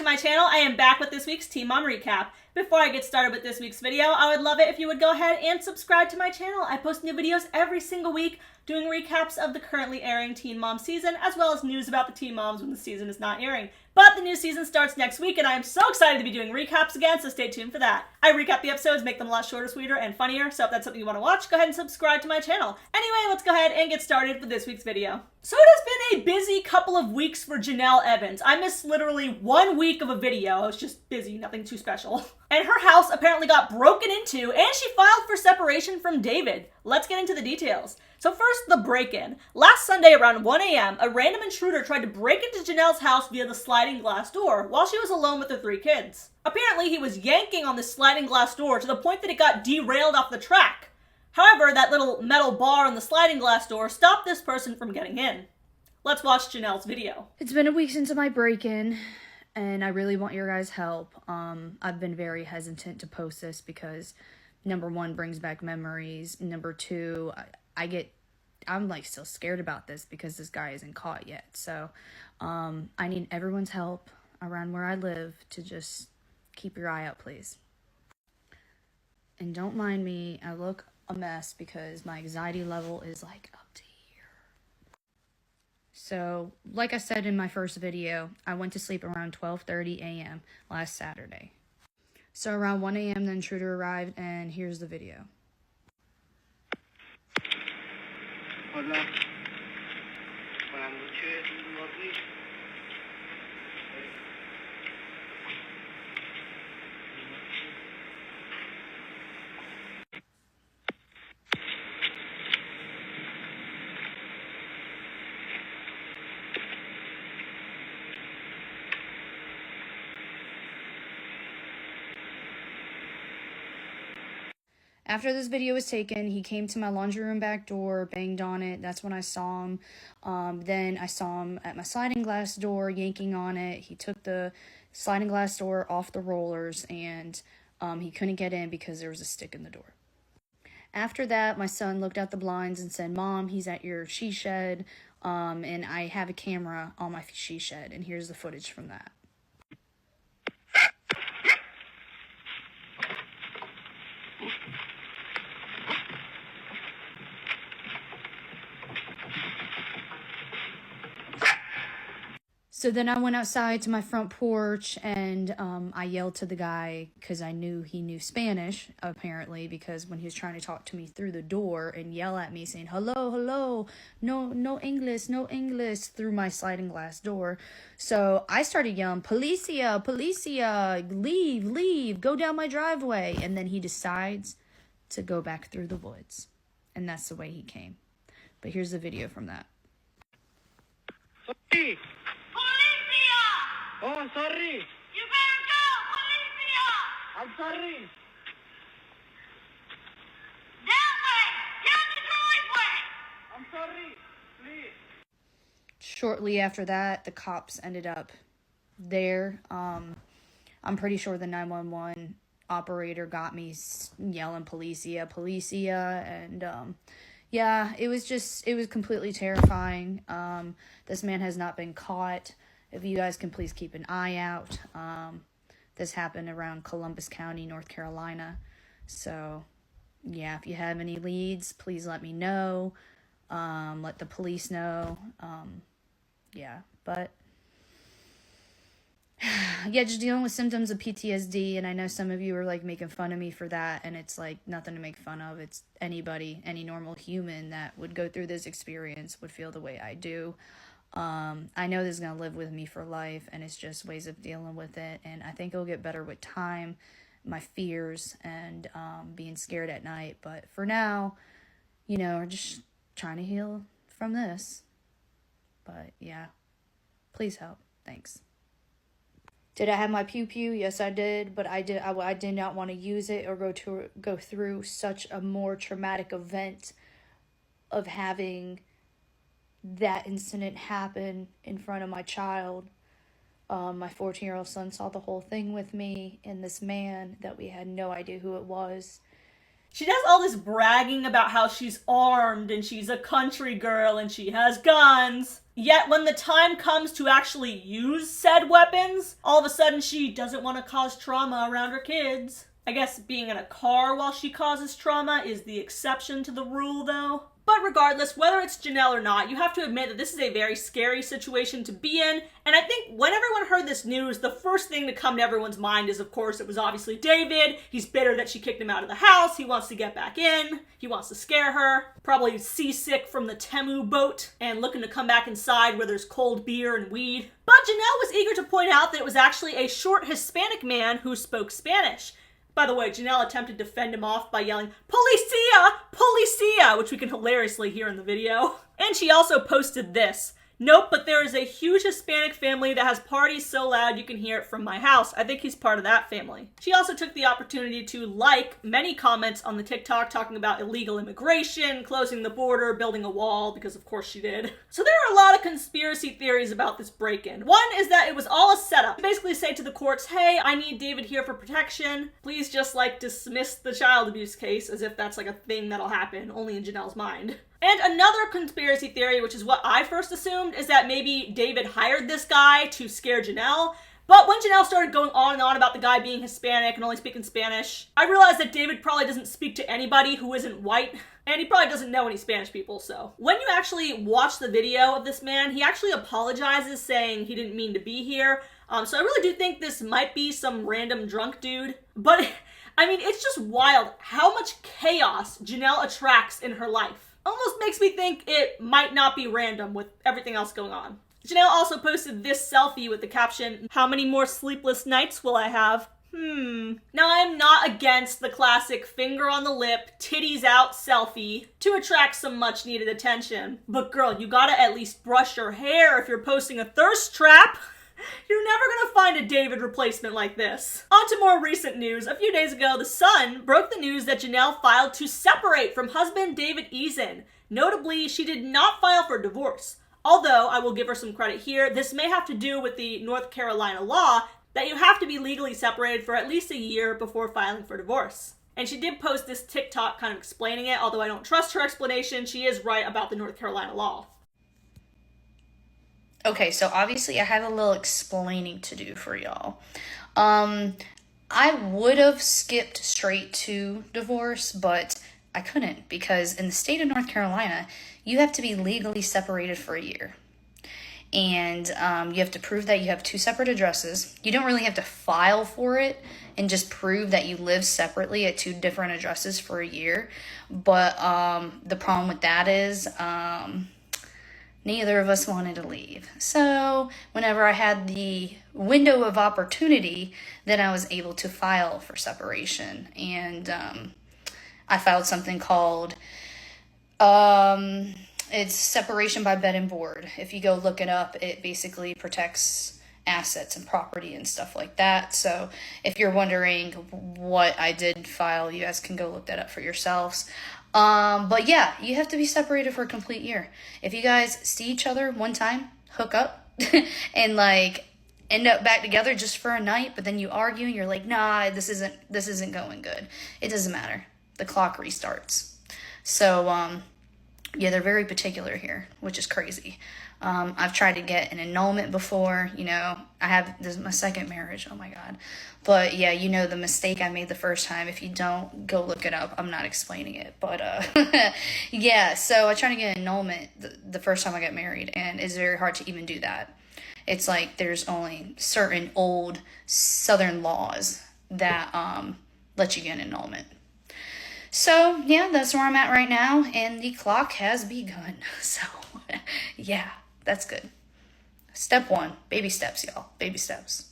my channel. I am back with this week's Teen Mom Recap. Before I get started with this week's video, I would love it if you would go ahead and subscribe to my channel. I post new videos every single week doing recaps of the currently airing Teen Mom season, as well as news about the Teen Moms when the season is not airing. But the new season starts next week, and I am so excited to be doing recaps again, so stay tuned for that. I recap the episodes, make them a lot shorter, sweeter, and funnier, so if that's something you want to watch, go ahead and subscribe to my channel. Anyway, let's go ahead and get started with this week's video. So it has been a busy couple of weeks for Jenelle Evans. I missed literally 1 week of a video. I was just busy, nothing too special. And her house apparently got broken into, and she filed for separation from David. Let's get into the details. So first, the break-in. Last Sunday around 1 a.m., a random intruder tried to break into Jenelle's house via the sliding glass door while she was alone with her 3 kids. Apparently, he was yanking on the sliding glass door to the point that it got derailed off the track. However, that little metal bar on the sliding glass door stopped this person from getting in. Let's watch Jenelle's video. It's been a week since my break-in, and I really want your guys' help. I've been very hesitant to post this because, number one, brings back memories. Number two, I'm like still scared about this because this guy isn't caught yet. So, I need everyone's help around where I live to just keep your eye out, please. And don't mind me, I look a mess because my anxiety level is like up to here. So, like I said in my first video, I went to sleep around 12:30 a.m. last Saturday. So around 1 a.m. the intruder arrived, and here's the video. Hola. Buenas noches, Lovely. After this video was taken, he came to my laundry room back door, banged on it. That's when I saw him. Then I saw him at my sliding glass door, yanking on it. He took the sliding glass door off the rollers, and he couldn't get in because there was a stick in the door. After that, my son looked out the blinds and said, "Mom, he's at your she shed, and I have a camera on my she shed." And here's the footage from that. So then I went outside to my front porch, and I yelled to the guy because I knew he knew Spanish, apparently, because when he was trying to talk to me through the door and yell at me saying, "Hello, hello, no English," through my sliding glass door. So I started yelling, "Policia, policia, leave, go down my driveway." And then he decides to go back through the woods. And that's the way he came. But here's the video from that. Sorry. Oh, I'm sorry. You better go, Policia! I'm sorry. That way! Down the driveway! I'm sorry. Please. Shortly after that, the cops ended up there. I'm pretty sure the 911 operator got me yelling "Policia, policia," and yeah, it was completely terrifying. This man has not been caught. If you guys can please keep an eye out. This happened around Columbus County, North Carolina. So, yeah, if you have any leads, please let me know. Let the police know. Yeah, but yeah, just dealing with symptoms of PTSD, and I know some of you are like making fun of me for that, and it's like nothing to make fun of. It's anybody, any normal human that would go through this experience would feel the way I do. I know this is going to live with me for life, and it's just ways of dealing with it, and I think it'll get better with time, my fears, and being scared at night. But for now, you know, we're just trying to heal from this. But yeah, please help. Thanks. Did I have my pew-pew? Yes, I did, but I did not want to use it or go through such a more traumatic event of having that incident happened in front of my child. My 14-year-old son saw the whole thing with me and this man that we had no idea who it was. She does all this bragging about how she's armed and she's a country girl and she has guns. Yet when the time comes to actually use said weapons, all of a sudden she doesn't want to cause trauma around her kids. I guess being in a car while she causes trauma is the exception to the rule, though. But regardless, whether it's Jenelle or not, you have to admit that this is a very scary situation to be in. And I think when everyone heard this news, the first thing to come to everyone's mind is, of course, it was obviously David. He's bitter that she kicked him out of the house. He wants to get back in. He wants to scare her. Probably seasick from the Temu boat and looking to come back inside where there's cold beer and weed. But Jenelle was eager to point out that it was actually a short Hispanic man who spoke Spanish. By the way, Jenelle attempted to fend him off by yelling, "Policia! Policia!" which we can hilariously hear in the video. And she also posted this. "Nope, but there is a huge Hispanic family that has parties so loud you can hear it from my house. I think he's part of that family." She also took the opportunity to like many comments on the TikTok talking about illegal immigration, closing the border, building a wall, because of course she did. So there are a lot of conspiracy theories about this break-in. One is that it was all a setup. Basically say to the courts, hey, I need David here for protection. Please just dismiss the child abuse case, as if that's a thing that'll happen, only in Jenelle's mind. And another conspiracy theory, which is what I first assumed, is that maybe David hired this guy to scare Jenelle. But when Jenelle started going on and on about the guy being Hispanic and only speaking Spanish, I realized that David probably doesn't speak to anybody who isn't white, and he probably doesn't know any Spanish people, so. When you actually watch the video of this man, he actually apologizes saying he didn't mean to be here. So I really do think this might be some random drunk dude. But, I mean, it's just wild how much chaos Jenelle attracts in her life. Almost makes me think it might not be random with everything else going on. Jenelle also posted this selfie with the caption, "How many more sleepless nights will I have? Now I'm not against the classic finger on the lip, titties out selfie to attract some much needed attention. But girl, you gotta at least brush your hair if you're posting a thirst trap. You're never gonna find a David replacement like this." On to more recent news. A few days ago, The Sun broke the news that Jenelle filed to separate from husband David Eason. Notably, she did not file for divorce. Although, I will give her some credit here, this may have to do with the North Carolina law that you have to be legally separated for at least a year before filing for divorce. And she did post this TikTok kind of explaining it, although I don't trust her explanation. She is right about the North Carolina law. Okay, so obviously I have a little explaining to do for y'all. I would have skipped straight to divorce, but I couldn't because in the state of North Carolina, you have to be legally separated for a year. And you have to prove that you have two separate addresses. You don't really have to file for it and just prove that you live separately at two different addresses for a year. But the problem with that is neither of us wanted to leave. So whenever I had the window of opportunity, then I was able to file for separation. And I filed something called, it's separation by bed and board. If you go look it up, it basically protects assets and property and stuff like that. So if you're wondering what I did file, you guys can go look that up for yourselves. But yeah, you have to be separated for a complete year. If you guys see each other one time, hook up, and end up back together just for a night, but then you argue and you're like, nah, this isn't going good. It doesn't matter. The clock restarts. So, yeah, they're very particular here, which is crazy. I've tried to get an annulment before, this is my second marriage, oh my God. But yeah, the mistake I made the first time, if you don't, go look it up. I'm not explaining it, but yeah, so I tried to get an annulment the first time I got married, and it's very hard to even do that. It's there's only certain old Southern laws that let you get an annulment. So, yeah, that's where I'm at right now, and the clock has begun. So, yeah, that's good. Step one, baby steps, y'all. Baby steps.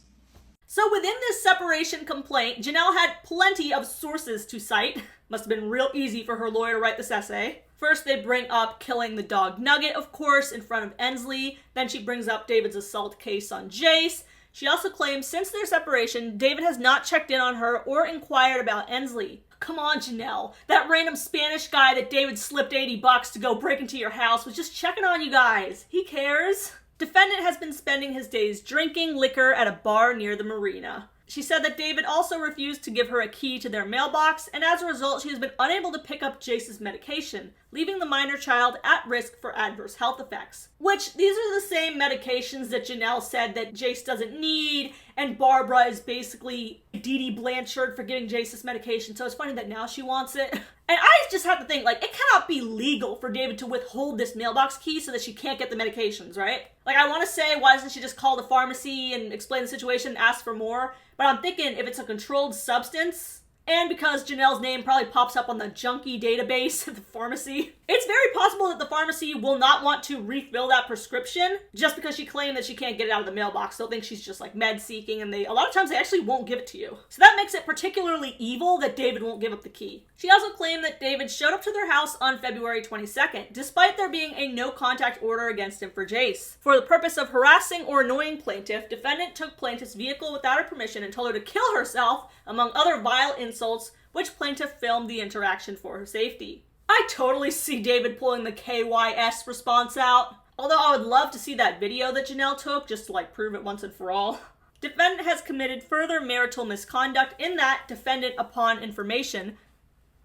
So within this separation complaint, Jenelle had plenty of sources to cite. Must have been real easy for her lawyer to write this essay. First, they bring up killing the dog Nugget, of course, in front of Ensley. Then she brings up David's assault case on Jace. She also claims since their separation, David has not checked in on her or inquired about Ensley. Come on, Jenelle. That random Spanish guy that David slipped $80 to go break into your house was just checking on you guys. He cares. Defendant has been spending his days drinking liquor at a bar near the marina. She said that David also refused to give her a key to their mailbox, and as a result, she has been unable to pick up Jace's medication, leaving the minor child at risk for adverse health effects. Which, these are the same medications that Jenelle said that Jace doesn't need, and Barbara is basically Dee Dee Blanchard for giving Jace this medication, so it's funny that now she wants it. And I just have to think, like, it cannot be legal for David to withhold this mailbox key so that she can't get the medications, right? Like, I want to say, why doesn't she just call the pharmacy and explain the situation and ask for more? But I'm thinking if it's a controlled substance, and because Jenelle's name probably pops up on the junkie database at the pharmacy, it's very possible that the pharmacy will not want to refill that prescription just because she claimed that she can't get it out of the mailbox. They'll think she's just like med seeking, and a lot of times they actually won't give it to you. So that makes it particularly evil that David won't give up the key. She also claimed that David showed up to their house on February 22nd, despite there being a no contact order against him for Jace. For the purpose of harassing or annoying plaintiff, defendant took plaintiff's vehicle without her permission and told her to kill herself, among other vile insults, which plaintiff filmed the interaction for her safety. I totally see David pulling the KYS response out, although I would love to see that video that Jenelle took just to like prove it once and for all. Defendant has committed further marital misconduct in that defendant, upon information,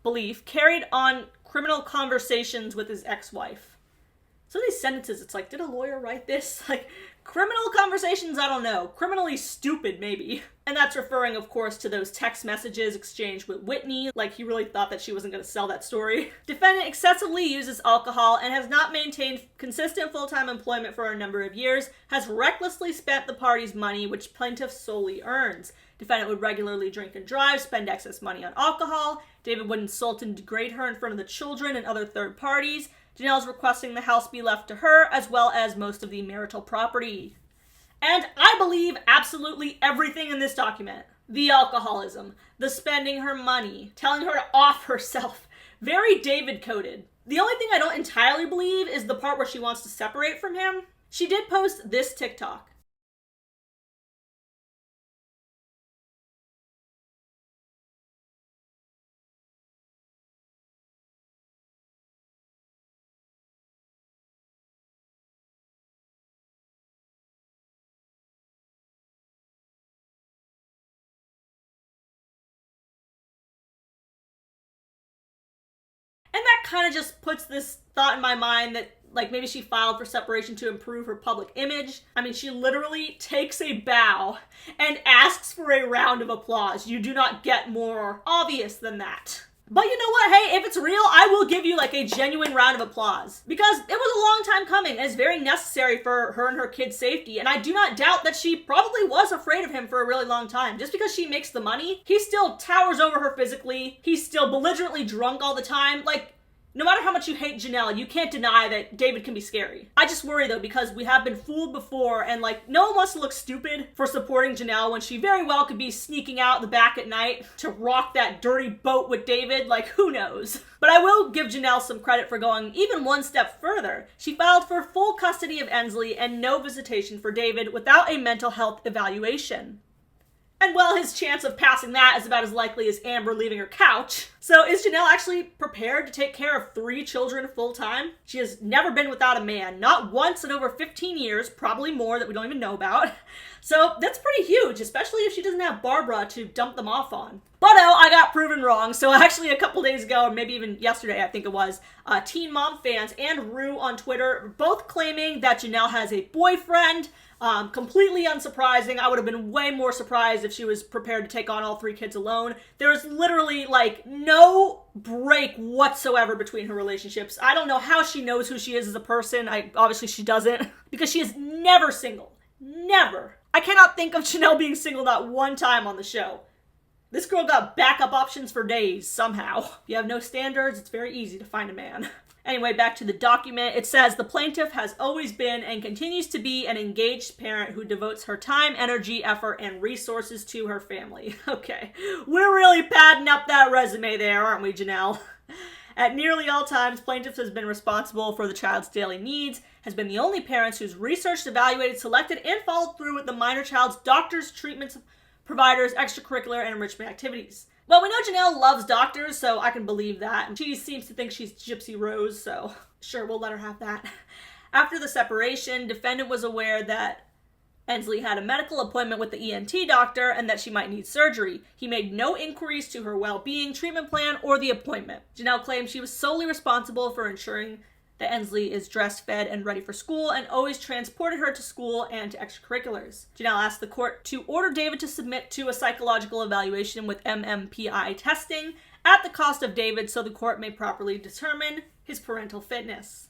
belief, carried on criminal conversations with his ex-wife. Some of these sentences, it's like, did a lawyer write this? Like, criminal conversations, I don't know. Criminally stupid, maybe. And that's referring, of course, to those text messages exchanged with Whitney, like he really thought that she wasn't going to sell that story. Defendant excessively uses alcohol and has not maintained consistent full-time employment for a number of years, has recklessly spent the party's money, which plaintiff solely earns. Defendant would regularly drink and drive, spend excess money on alcohol. David would insult and degrade her in front of the children and other third parties. Jenelle's requesting the house be left to her, as well as most of the marital property. And I believe absolutely everything in this document. The alcoholism, the spending her money, telling her to off herself. Very David-coded. The only thing I don't entirely believe is the part where she wants to separate from him. She did post this TikTok. And that kind of just puts this thought in my mind that, like, maybe she filed for separation to improve her public image. I mean, she literally takes a bow and asks for a round of applause. You do not get more obvious than that. But you know what? Hey, if it's real, I will give you like a genuine round of applause. Because it was a long time coming and it's very necessary for her and her kids' safety. And I do not doubt that she probably was afraid of him for a really long time. Just because she makes the money, he still towers over her physically. He's still belligerently drunk all the time. Like, no matter how much you hate Jenelle, you can't deny that David can be scary. I just worry though, because we have been fooled before, and like, no one wants to look stupid for supporting Jenelle when she very well could be sneaking out the back at night to rock that dirty boat with David. Like, who knows? But I will give Jenelle some credit for going even one step further. She filed for full custody of Ensley and no visitation for David without a mental health evaluation. And well, his chance of passing that is about as likely as Amber leaving her couch. So is Jenelle actually prepared to take care of 3 children full time? She has never been without a man, not once in over 15 years, probably more that we don't even know about. So that's pretty huge, especially if she doesn't have Barbara to dump them off on. But oh, I got proven wrong. So actually a couple days ago, or maybe even yesterday, I think it was, Teen Mom fans and Rue on Twitter both claiming that Jenelle has a boyfriend. Completely unsurprising. I would have been way more surprised if she was prepared to take on all 3 kids alone. There is literally like no break whatsoever between her relationships. I don't know how she knows who she is as a person. Obviously she doesn't, because she is never single. Never. I cannot think of Jenelle being single not one time on the show. This girl got backup options for days, somehow. If you have no standards, it's very easy to find a man. Anyway, back to the document. It says, the plaintiff has always been and continues to be an engaged parent who devotes her time, energy, effort, and resources to her family. Okay, we're really padding up that resume there, aren't we, Jenelle? At nearly all times, plaintiff has been responsible for the child's daily needs, has been the only parent who's researched, evaluated, selected, and followed through with the minor child's doctors, treatments, providers, extracurricular, and enrichment activities. Well, we know Jenelle loves doctors, so I can believe that. And she seems to think she's Gypsy Rose, so sure, we'll let her have that. After the separation, defendant was aware that Ensley had a medical appointment with the ENT doctor and that she might need surgery. He made no inquiries to her well-being, treatment plan, or the appointment. Jenelle claimed she was solely responsible for ensuring that Ensley is dressed, fed, and ready for school, and always transported her to school and to extracurriculars. Jenelle asked the court to order David to submit to a psychological evaluation with MMPI testing at the cost of David so the court may properly determine his parental fitness.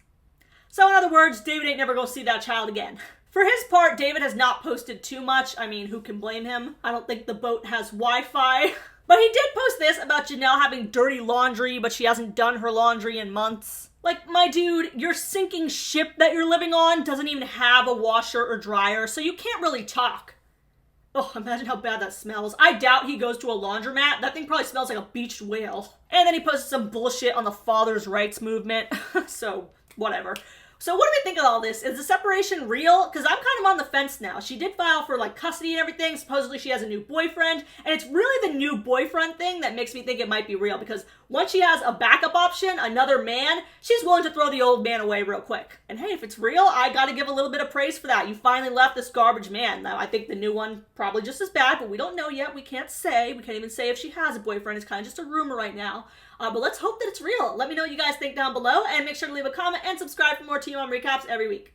So in other words, David ain't never gonna see that child again. For his part, David has not posted too much. I mean, who can blame him? I don't think the boat has Wi-Fi. But he did post this about Jenelle having dirty laundry, but she hasn't done her laundry in months. Like, my dude, your sinking ship that you're living on doesn't even have a washer or dryer, so you can't really talk. Oh, imagine how bad that smells. I doubt he goes to a laundromat. That thing probably smells like a beached whale. And then he posted some bullshit on the father's rights movement. So, whatever. So what do we think of all this? Is the separation real? Because I'm kind of on the fence now. She did file for like custody and everything. Supposedly she has a new boyfriend. And it's really the new boyfriend thing that makes me think it might be real. Because once she has a backup option, another man, she's willing to throw the old man away real quick. And hey, if it's real, I gotta give a little bit of praise for that. You finally left this garbage man. Now, I think the new one probably just as bad, but we don't know yet. We can't say. We can't even say if she has a boyfriend. It's kind of just a rumor right now. But let's hope that it's real. Let me know what you guys think down below, and make sure to leave a comment and subscribe for more Teen Mom recaps every week.